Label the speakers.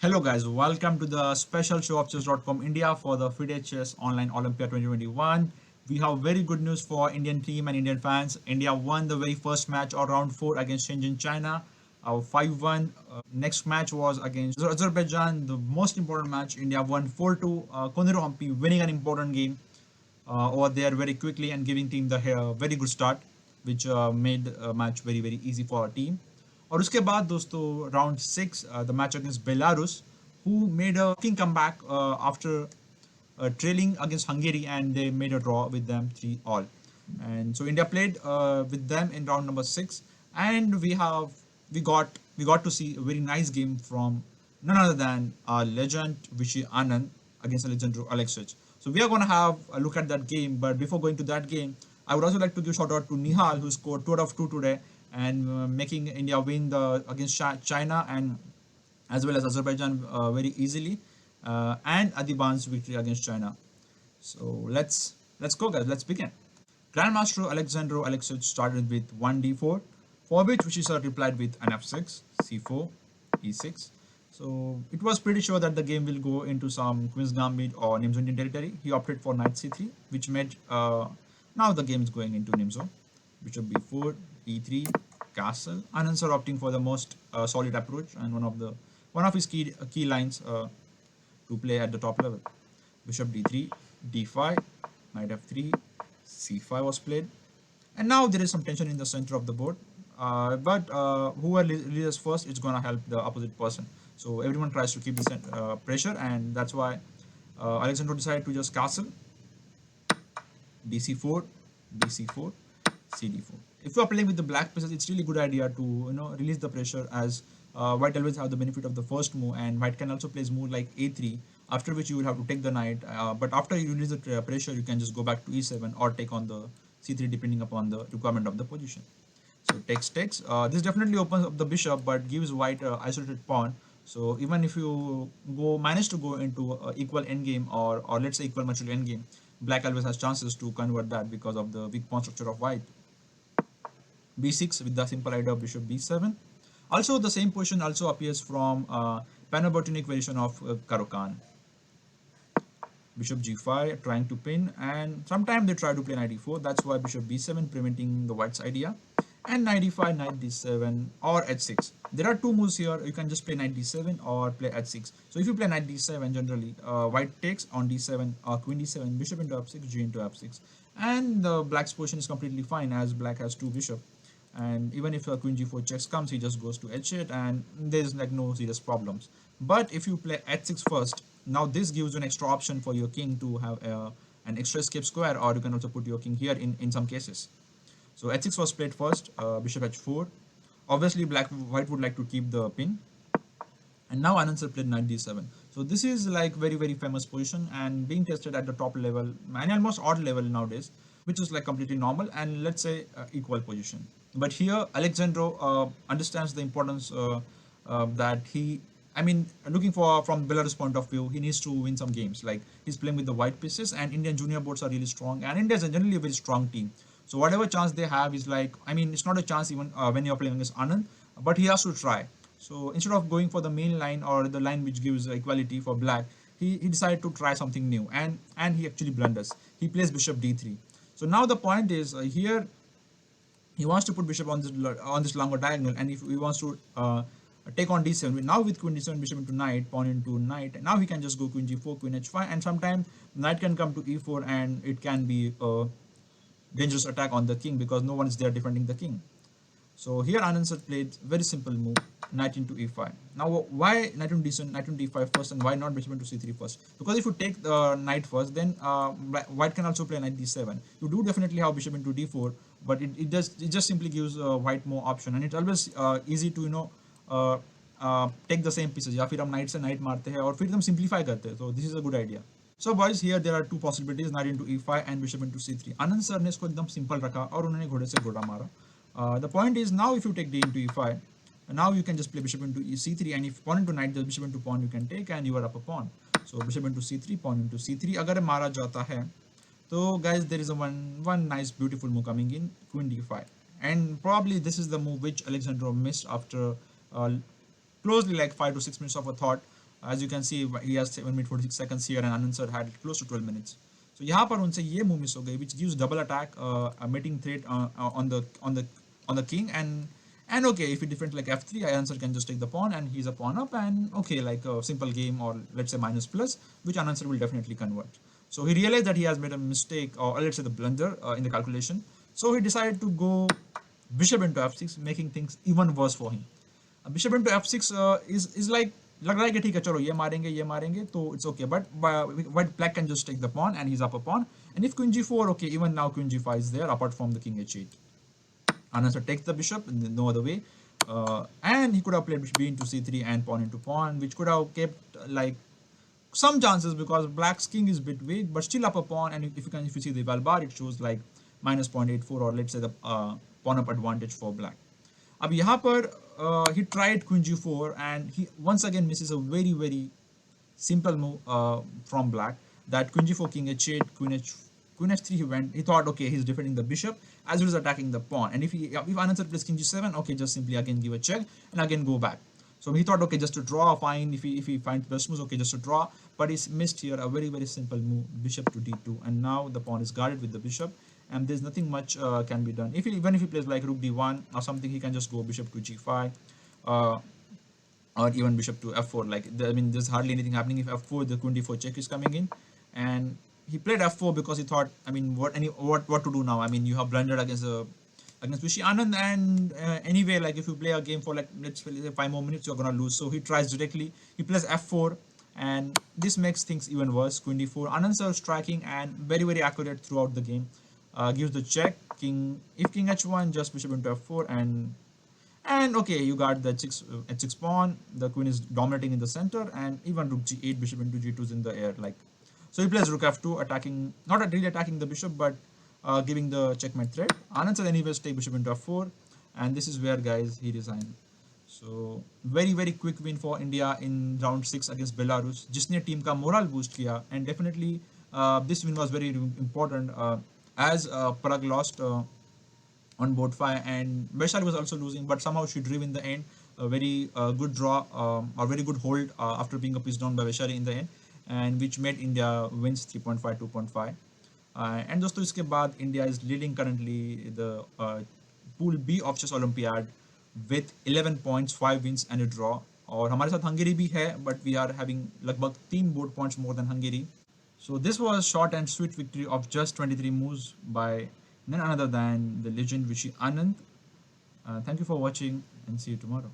Speaker 1: Hello guys, welcome to the special show of chess.com India for the FIDE Chess Online Olympiad 2021. We have very good news for Indian team and Indian fans. India won the very first match or round 4 against Shenzhen, China. 5-1. Next match was against Azerbaijan, the most important match. India won 4-2. Koniro Hampi winning an important game over there very quickly and giving team the very good start, which made match very easy for our team. और उसके बाद दोस्तों round 6 the match against Belarus who made a king comeback after trailing against Hungary, and they made a draw with them 3 all. And so India played with them in round number 6, and we got to see a very nice game from none other than our legend Vishy Anand against Alexandrov Aleksandrov. So we are going to have a look at that game, but before going to that game, I would also like to give shout out to Nihal, who scored 2 out of 2 today and making India win the against China and as well as Azerbaijan very easily, and Adiban's victory against China. So let's go guys, let's begin. Grandmaster Alexandrov Aleksandrov started with 1d4, for which Vishisar replied with an f6, c4, e6. So it was pretty sure that the game will go into some Queen's Gambit or Nimzo Indian territory. He opted for knight c3, which made now the game is going into Nimzo. Bishop b4, e3, castle. Anand sir opting for the most solid approach and one of his key lines to play at the top level. Bishop d3, d5, knight f3, c5 was played, and now there is some tension in the center of the board. But whoever leads first, it's gonna help the opposite person. So everyone tries to keep the pressure, and that's why Alexandro decided to just castle bc4, bc4, cd4. If you are playing with the black pieces, it's really good idea to release the pressure, as white always have the benefit of the first move, and white can also place move like a3, after which you will have to take the knight. But after you release the pressure, you can just go back to e7 or take on the c3 depending upon the requirement of the position. So takes. This definitely opens up the bishop, but gives white isolated pawn. So even if you manage to go into equal endgame or let's say equal material endgame, black always has chances to convert that because of the weak pawn structure of white. b6 with the simple idea of bishop b7. Also, the same position also appears from Panabotinic variation of Caro-Kann. Bishop g5 trying to pin, and sometimes they try to play knight e4. That's why bishop b7 preventing the white's idea, and knight e5, knight d7 or h6. There are two moves here. You can just play knight d7 or play h6. So if you play knight d7, generally white takes on d7 or queen d7, bishop into f6, g into f6, and the black's position is completely fine as black has two bishop. And even if queen g4 checks comes, he just goes to h8 and there's like no serious problems. But if you play h6 first, now this gives you an extra option for your king to have an extra escape square, or you can also put your king here in some cases. So h6 was played first, bishop h4. Obviously white would like to keep the pin, and now Anand sir played knight d7. So this is like very famous position and being tested at the top level and almost odd level nowadays, which is like completely normal and let's say equal position. But here Alexandro understands the importance that I mean, looking for from Belarus point of view, he needs to win some games. Like he's playing with the white pieces, and Indian junior boards are really strong, and India is generally a very strong team. So whatever chance they have is like, I mean, it's not a chance even when you're playing against Anand, but he has to try. So instead of going for the main line or the line which gives equality for black, he decided to try something new, and he actually blunders. He plays bishop d3. So now the point is here he wants to put bishop on this longer diagonal, and if he wants to take on d7, now with queen d7, bishop into knight, pawn into knight, and now he can just go queen g4, queen h5, and sometimes knight can come to e4, and it can be a dangerous attack on the king because no one is there defending the king. So here Anand sir played very simple move, knight into e5. Now why knight into d7, knight into e5 first, and why not bishop into c3 first? Because if you take the knight first, then white can also play knight d7. You do definitely have bishop into d4, but it just simply gives white more option, and it's always easy to take the same pieces. या फिर हम knight से knight मारते हैं और फिर हम simplify करते हैं. So this is a good idea. So boys, here there are two possibilities, knight into e5 and bishop into c3. Anand sir ने इसको एकदम simple रखा और उन्होंने घोड़े से घोड़ा मारा. The point is, now if you take d into e5, now you can just play bishop into c3, and if pawn into knight, the bishop into pawn you can take, and you are up a pawn. So bishop into c3, pawn into c3. अगर मारा जाता है, so guys, there is a one nice beautiful move coming in, queen d5, and probably this is the move which Alexandrov missed after closely like 5 to 6 minutes of a thought. As you can see, he has 7 minutes 46 seconds here, and Anand sir had close to 12 minutes. So यहाँ पर उनसे ये move miss हो गई, which gives double attack, a mating threat on the king, and okay, if he defends like f3, Anand sir can just take the pawn, and he's a pawn up, and okay, like a simple game, or let's say minus plus, which Anand sir will definitely convert. So he realized that he has made a mistake, or let's say the blunder in the calculation. So he decided to go bishop into f6, making things even worse for him. Bishop into f6 is like लग रहा है कि ठीक है चलो ये मारेंगे तो it's okay, but white black can just take the pawn and he's up a pawn, and if queen g4, okay, even now queen g5 is there apart from the king h8. Anand takes the bishop, no other way, and he could have played b into c3 and pawn into pawn, which could have kept like some chances because black's king is a bit weak, but still up a pawn, and if you see the eval bar, it shows like minus 0.84, or let's say the pawn up advantage for black. अब यहाँ पर he tried queen g4, and he once again misses a very very simple move from black, that queen g4, king h8, queen h3 he went. He thought, okay, he's defending the bishop as well as attacking the pawn, and if Anand plays king g7, okay, just simply again give a check and again go back. So he thought, okay, just to draw, fine. If he finds best moves, okay, just to draw. But he's missed here a very very simple move, bishop to d2, and now the pawn is guarded with the bishop, and there's nothing much can be done. Even if he plays like rook d1 or something, he can just go bishop to g5, or even bishop to f4. Like I mean, there's hardly anything happening. If f4, the queen d4 check is coming in, and he played f4 because he thought, I mean, what to do now? I mean, you have blundered against Vishy Anand, and anyway, like if you play a game for like let's say 5 more minutes, you're gonna lose. So he tries directly. He plays f4, and this makes things even worse. Queen d4. Anand sir striking and very very accurate throughout the game. Gives the check. If king h1, just bishop into f4, and okay, you got the h6 pawn. The queen is dominating in the center, and even rook g8, bishop into g2 is in the air. Like, so he plays rook f2, attacking, not really attacking the bishop, but giving the checkmate threat. Anand sir anyways take bishop into f4, and this is where, guys, he resigned. So very very quick win for India in round 6 against Belarus, जिसने team का morale boost किया, and definitely this win was very important as Prague lost on board 5, and Vaishali was also losing, but somehow she drew in the end. A very good draw, or very good hold after being a piece down by Vaishali in the end, and which made India wins 3.5, 2.5. And दोस्तों इसके बाद India is leading currently the pool B of chess Olympiad with 11 points, 5 wins and a draw. और हमारे साथ Hungary भी है, but we are having लगभग 3 board points more than Hungary. So this was short and sweet victory of just 23 moves by none other than the legend Vishy Anand. Thank you for watching, and see you tomorrow.